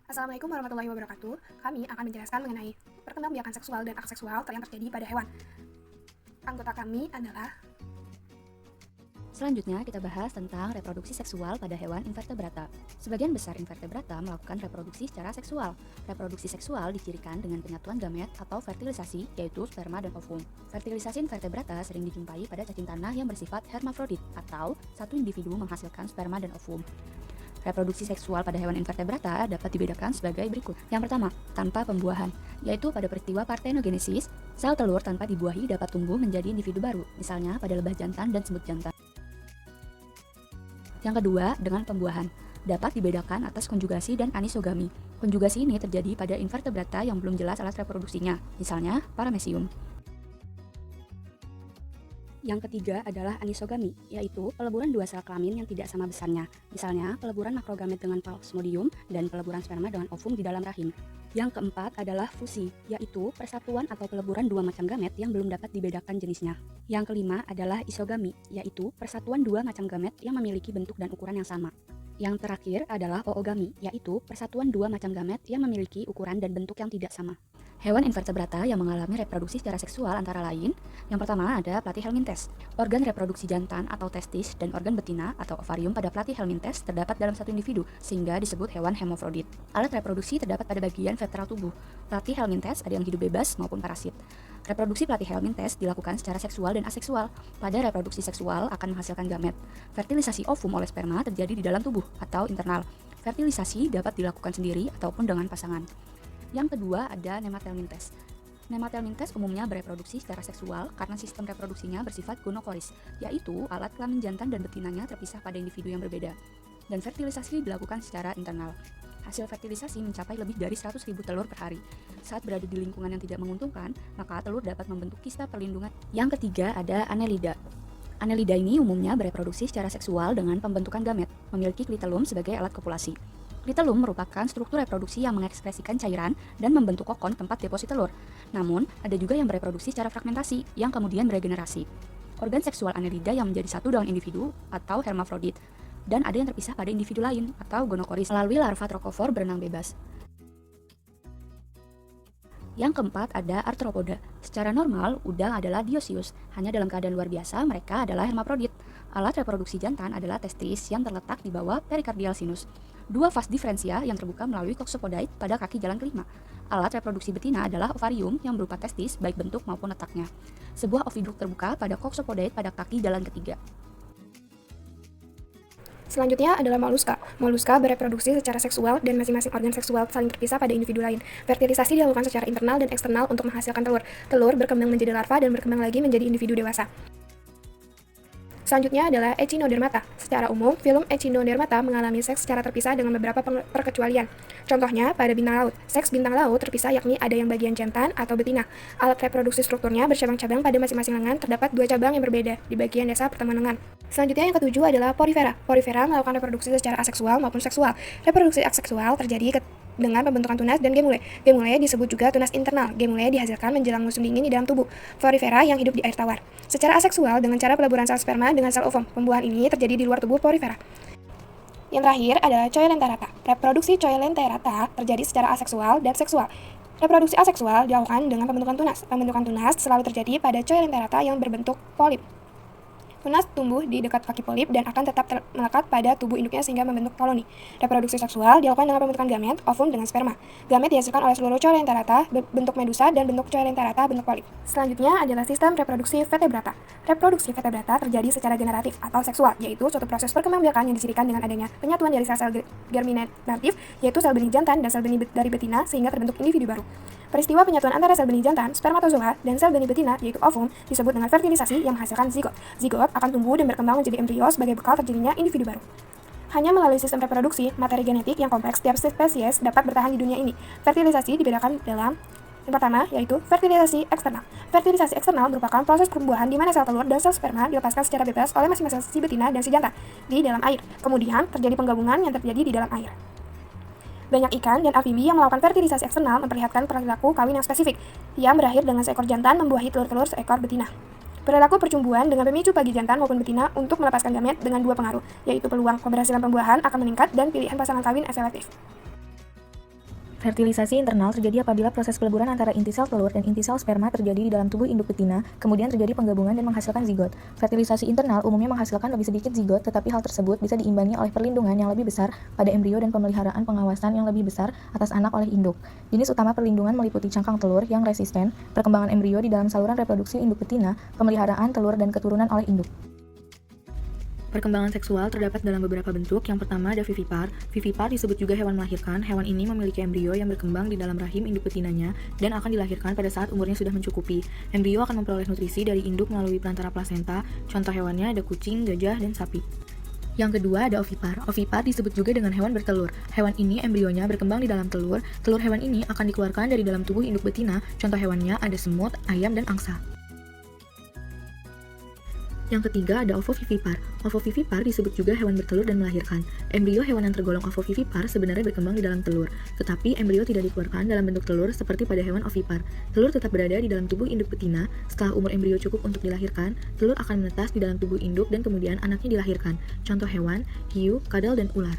Assalamualaikum warahmatullahi wabarakatuh. Kami akan menjelaskan mengenai perkembangbiakan seksual dan aseksual yang terjadi pada hewan. Anggota kami adalah Selanjutnya, kita bahas tentang reproduksi seksual pada hewan invertebrata. Sebagian besar invertebrata melakukan reproduksi secara seksual. Reproduksi seksual dicirikan dengan penyatuan gamet atau fertilisasi, yaitu sperma dan ovum. Fertilisasi invertebrata sering dijumpai pada cacing tanah yang bersifat hermafrodit, atau satu individu menghasilkan sperma dan ovum. Reproduksi seksual pada hewan invertebrata dapat dibedakan sebagai berikut. Yang pertama, tanpa pembuahan, yaitu pada peristiwa parthenogenesis, sel telur tanpa dibuahi dapat tumbuh menjadi individu baru, misalnya pada lebah jantan dan semut jantan. Yang kedua, dengan pembuahan. Dapat dibedakan atas konjugasi dan anisogami. Konjugasi ini terjadi pada invertebrata yang belum jelas alat reproduksinya, misalnya Paramecium. Yang ketiga adalah anisogami, yaitu peleburan dua sel kelamin yang tidak sama besarnya, misalnya peleburan makrogamet dengan plasmodium dan peleburan sperma dengan ovum di dalam rahim. Yang keempat adalah fusi, yaitu persatuan atau peleburan dua macam gamet yang belum dapat dibedakan jenisnya. Yang kelima adalah isogami, yaitu persatuan dua macam gamet yang memiliki bentuk dan ukuran yang sama. Yang terakhir adalah oogami, yaitu persatuan dua macam gamet yang memiliki ukuran dan bentuk yang tidak sama. Hewan invertebrata yang mengalami reproduksi secara seksual antara lain, yang pertama ada Platyhelminthes. Organ reproduksi jantan atau testis dan organ betina atau ovarium pada Platyhelminthes terdapat dalam satu individu, sehingga disebut hewan hermafrodit. Alat reproduksi terdapat pada bagian ventral tubuh. Platyhelminthes ada yang hidup bebas maupun parasit. Reproduksi Platyhelminthes dilakukan secara seksual dan aseksual. Pada reproduksi seksual akan menghasilkan gamet. Fertilisasi ovum oleh sperma terjadi di dalam tubuh atau internal. Fertilisasi dapat dilakukan sendiri ataupun dengan pasangan. Yang kedua ada Nemathelminthes. Nemathelminthes umumnya bereproduksi secara seksual karena sistem reproduksinya bersifat gonokoris, yaitu alat kelamin jantan dan betinanya terpisah pada individu yang berbeda. Dan fertilisasi dilakukan secara internal. Hasil fertilisasi mencapai lebih dari 100.000 telur per hari. Saat berada di lingkungan yang tidak menguntungkan, maka telur dapat membentuk kista perlindungan. Yang ketiga ada Annelida. Annelida ini umumnya bereproduksi secara seksual dengan pembentukan gamet, memiliki klitelum sebagai alat kopulasi. Klitelum merupakan struktur reproduksi yang mengekspresikan cairan dan membentuk kokon tempat deposit telur. Namun, ada juga yang bereproduksi secara fragmentasi, yang kemudian beregenerasi. Organ seksual Annelida yang menjadi satu dengan individu atau hermafrodit, dan ada yang terpisah pada individu lain atau gonokoris melalui larva trokofor berenang bebas. Yang keempat ada Arthropoda. Secara normal, udang adalah dioecious. Hanya dalam keadaan luar biasa, mereka adalah hermafrodit. Alat reproduksi jantan adalah testis yang terletak di bawah pericardial sinus. Dua vas diferensia yang terbuka melalui coxopodae pada kaki jalan kelima. Alat reproduksi betina adalah ovarium yang berupa testis baik bentuk maupun letaknya. Sebuah oviduk terbuka pada coxopodae pada kaki jalan ketiga. Selanjutnya adalah moluska. Moluska bereproduksi secara seksual dan masing-masing organ seksual saling terpisah pada individu lain. Fertilisasi dilakukan secara internal dan eksternal untuk menghasilkan telur. Telur berkembang menjadi larva dan berkembang lagi menjadi individu dewasa. Selanjutnya adalah Echinodermata. Secara umum, filum Echinodermata mengalami seks secara terpisah dengan beberapa perkecualian. Contohnya, pada bintang laut. Seks bintang laut terpisah yakni ada yang bagian jantan atau betina. Alat reproduksi strukturnya bercabang-cabang pada masing-masing lengan, terdapat dua cabang yang berbeda di bagian dasar pertemuan lengan. Selanjutnya yang ketujuh adalah Porifera. Porifera melakukan reproduksi secara aseksual maupun seksual. Reproduksi aseksual terjadi dengan pembentukan tunas dan gemule. Gemule disebut juga tunas internal. Gemule dihasilkan menjelang musim dingin di dalam tubuh. Porifera yang hidup di air tawar. Secara aseksual dengan cara peleburan sel sperma dengan sel ovum. Pembuahan ini terjadi di luar tubuh Porifera. Yang terakhir adalah Coelenterata. Reproduksi Coelenterata terjadi secara aseksual dan seksual. Reproduksi aseksual dilakukan dengan pembentukan tunas. Pembentukan tunas selalu terjadi pada Coelenterata yang berbentuk polip. Tunas tumbuh di dekat kaki polip dan akan tetap melekat pada tubuh induknya sehingga membentuk koloni. Reproduksi seksual dilakukan dengan pembentukan gamet, ovum dengan sperma. Gamet dihasilkan oleh seluruh Coelenterata bentuk medusa dan bentuk Coelenterata bentuk polip. Selanjutnya adalah sistem reproduksi vertebrata. Reproduksi vertebrata terjadi secara generatif atau seksual, yaitu suatu proses perkembangbiakan yang disirikan dengan adanya penyatuan dari sel-sel germinatif, yaitu sel benih jantan dan sel benih dari betina sehingga terbentuk individu baru. Peristiwa penyatuan antara sel benih jantan, spermatozoa, dan sel benih betina, yaitu ovum, disebut dengan fertilisasi yang menghasilkan zigot. Zigot akan tumbuh dan berkembang menjadi embrio sebagai bekal terjadinya individu baru. Hanya melalui sistem reproduksi, materi genetik yang kompleks setiap spesies dapat bertahan di dunia ini. Fertilisasi dibedakan dalam yang pertama, yaitu fertilisasi eksternal. Fertilisasi eksternal merupakan proses pertumbuhan di mana sel telur dan sel sperma dilepaskan secara bebas oleh masing-masing si betina dan si jantan di dalam air. Kemudian, terjadi penggabungan yang terjadi di dalam air. Banyak ikan dan amfibi yang melakukan fertilisasi eksternal memperlihatkan perilaku kawin yang spesifik, yang berakhir dengan seekor jantan membuahi telur-telur seekor betina. Perilaku percumbuan dengan pemicu bagi jantan maupun betina untuk melepaskan gamet dengan dua pengaruh, yaitu peluang keberhasilan pembuahan akan meningkat dan pilihan pasangan kawin selektif. Fertilisasi internal terjadi apabila proses peleburan antara inti sel telur dan inti sel sperma terjadi di dalam tubuh induk betina, kemudian terjadi penggabungan dan menghasilkan zigot. Fertilisasi internal umumnya menghasilkan lebih sedikit zigot, tetapi hal tersebut bisa diimbangi oleh perlindungan yang lebih besar pada embrio dan pemeliharaan pengawasan yang lebih besar atas anak oleh induk. Jenis utama perlindungan meliputi cangkang telur yang resisten, perkembangan embrio di dalam saluran reproduksi induk betina, pemeliharaan telur dan keturunan oleh induk. Perkembangan seksual terdapat dalam beberapa bentuk. Yang pertama ada vivipar. Vivipar disebut juga hewan melahirkan. Hewan ini memiliki embrio yang berkembang di dalam rahim induk betinanya dan akan dilahirkan pada saat umurnya sudah mencukupi. Embrio akan memperoleh nutrisi dari induk melalui perantara plasenta. Contoh hewannya ada kucing, gajah, dan sapi. Yang kedua ada ovipar. Ovipar disebut juga dengan hewan bertelur. Hewan ini embrionya berkembang di dalam telur. Telur hewan ini akan dikeluarkan dari dalam tubuh induk betina. Contoh hewannya ada semut, ayam, dan angsa. Yang ketiga ada ovovivipar. Ovovivipar disebut juga hewan bertelur dan melahirkan. Embrio hewan yang tergolong ovovivipar sebenarnya berkembang di dalam telur, tetapi embrio tidak dikeluarkan dalam bentuk telur seperti pada hewan ovipar. Telur tetap berada di dalam tubuh induk betina. Setelah umur embrio cukup untuk dilahirkan, telur akan menetas di dalam tubuh induk dan kemudian anaknya dilahirkan. Contoh hewan, hiu, kadal, dan ular.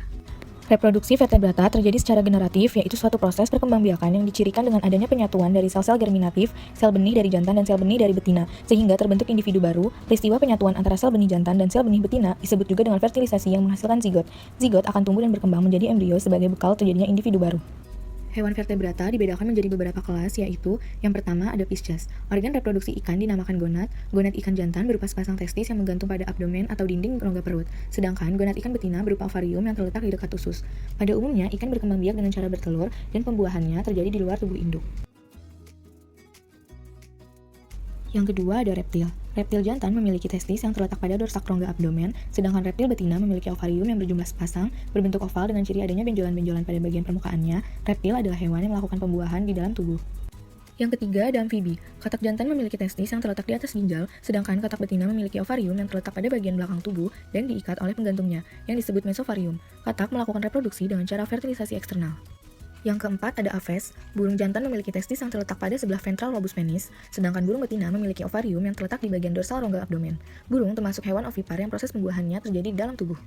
Reproduksi vertebrata terjadi secara generatif, yaitu suatu proses perkembangbiakan yang dicirikan dengan adanya penyatuan dari sel-sel germinatif, sel benih dari jantan dan sel benih dari betina, sehingga terbentuk individu baru. Peristiwa penyatuan antara sel benih jantan dan sel benih betina disebut juga dengan fertilisasi yang menghasilkan zigot. Zigot akan tumbuh dan berkembang menjadi embrio sebagai bekal terjadinya individu baru. Hewan vertebrata dibedakan menjadi beberapa kelas, yaitu yang pertama ada Pisces. Organ reproduksi ikan dinamakan gonad. Gonad ikan jantan berupa sepasang testis yang menggantung pada abdomen atau dinding rongga perut. Sedangkan gonad ikan betina berupa ovarium yang terletak di dekat usus. Pada umumnya, ikan berkembang biak dengan cara bertelur dan pembuahannya terjadi di luar tubuh induk. Yang kedua ada reptil. Reptil jantan memiliki testis yang terletak pada dorsak rongga abdomen, sedangkan reptil betina memiliki ovarium yang berjumlah sepasang, berbentuk oval dengan ciri adanya benjolan-benjolan pada bagian permukaannya. Reptil adalah hewan yang melakukan pembuahan di dalam tubuh. Yang ketiga ada amfibi. Katak jantan memiliki testis yang terletak di atas ginjal, sedangkan katak betina memiliki ovarium yang terletak pada bagian belakang tubuh dan diikat oleh penggantungnya, yang disebut mesovarium. Katak melakukan reproduksi dengan cara fertilisasi eksternal. Yang keempat ada Aves. Burung jantan memiliki testis yang terletak pada sebelah ventral lobus penis, sedangkan burung betina memiliki ovarium yang terletak di bagian dorsal rongga abdomen. Burung termasuk hewan ovipar yang proses pembuahannya terjadi di dalam tubuh.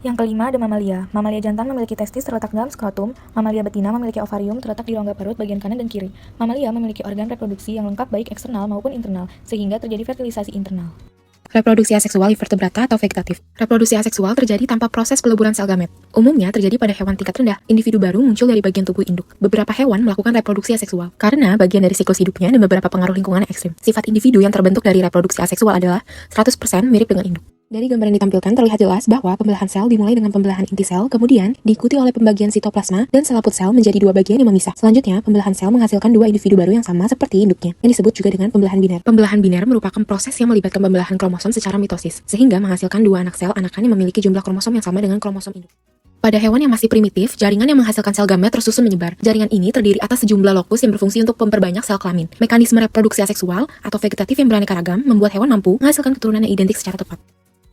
Yang kelima ada mamalia. Mamalia jantan memiliki testis terletak dalam skrotum. Mamalia betina memiliki ovarium terletak di rongga perut bagian kanan dan kiri. Mamalia memiliki organ reproduksi yang lengkap baik eksternal maupun internal, sehingga terjadi fertilisasi internal. Reproduksi aseksual invertebrata atau vegetatif. Reproduksi aseksual terjadi tanpa proses peleburan sel gamet. Umumnya terjadi pada hewan tingkat rendah. Individu baru muncul dari bagian tubuh induk. Beberapa hewan melakukan reproduksi aseksual karena bagian dari siklus hidupnya dan beberapa pengaruh lingkungan ekstrim. Sifat individu yang terbentuk dari reproduksi aseksual adalah 100% mirip dengan induk. Dari gambar yang ditampilkan terlihat jelas bahwa pembelahan sel dimulai dengan pembelahan inti sel, kemudian diikuti oleh pembagian sitoplasma dan selaput sel menjadi dua bagian yang memisah. Selanjutnya, pembelahan sel menghasilkan dua individu baru yang sama seperti induknya, yang disebut juga dengan pembelahan biner. Pembelahan biner merupakan proses yang melibatkan pembelahan kromosom secara mitosis, sehingga menghasilkan dua anak sel anakan yang memiliki jumlah kromosom yang sama dengan kromosom induk. Pada hewan yang masih primitif, jaringan yang menghasilkan sel gamet tersusun menyebar. Jaringan ini terdiri atas sejumlah lokus yang berfungsi untuk memperbanyak sel kelamin. Mekanisme reproduksi aseksual atau vegetatif yang beraneka ragam membuat hewan mampu menghasilkan keturunan yang identik secara tepat.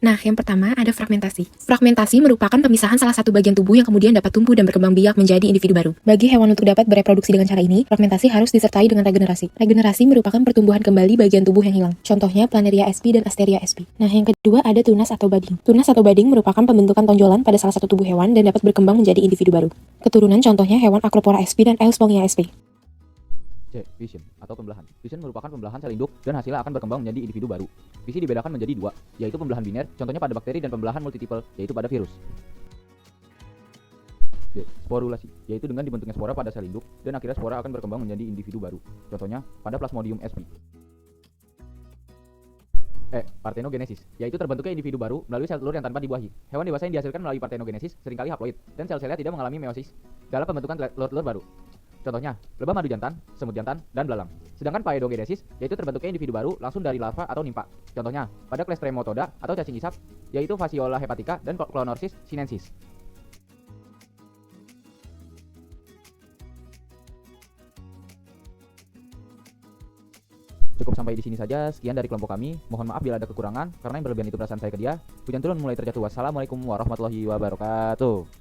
Nah, yang pertama ada fragmentasi. Fragmentasi merupakan pemisahan salah satu bagian tubuh yang kemudian dapat tumbuh dan berkembang biak menjadi individu baru. Bagi hewan untuk dapat bereproduksi dengan cara ini, fragmentasi harus disertai dengan regenerasi. Regenerasi merupakan pertumbuhan kembali bagian tubuh yang hilang. Contohnya Planaria sp dan Asteria sp. Nah, yang kedua ada tunas atau budding. Tunas atau budding merupakan pembentukan tonjolan pada salah satu tubuh hewan dan dapat berkembang menjadi individu baru. Keturunan contohnya hewan Acropora sp dan Euspongia sp. C. Fission atau pembelahan. Fission merupakan pembelahan sel induk dan hasilnya akan berkembang menjadi individu baru. Fisi dibedakan menjadi dua, yaitu pembelahan biner, contohnya pada bakteri, dan pembelahan multitiple, yaitu pada virus. D. Sporulasi, yaitu dengan dibentuknya spora pada sel induk dan akhirnya spora akan berkembang menjadi individu baru, contohnya pada Plasmodium sp. E. Parthenogenesis, yaitu terbentuknya individu baru melalui sel telur yang tanpa dibuahi. Hewan dewasa yang dihasilkan melalui parthenogenesis seringkali haploid dan sel-selnya tidak mengalami meiosis dalam pembentukan telur-telur baru. Contohnya, lebah madu jantan, semut jantan, dan belalang. Sedangkan paedogenesis, yaitu terbentuknya individu baru langsung dari larva atau nimpa. Contohnya, pada Clestrematoda atau cacing isap, yaitu Fasciola hepatica dan Clonorsis sinensis. Cukup sampai di sini saja, sekian dari kelompok kami. Mohon maaf bila ada kekurangan, karena yang berlebihan itu perasaan saya ke dia. Hujan turun mulai terjatuh. Wassalamualaikum warahmatullahi wabarakatuh.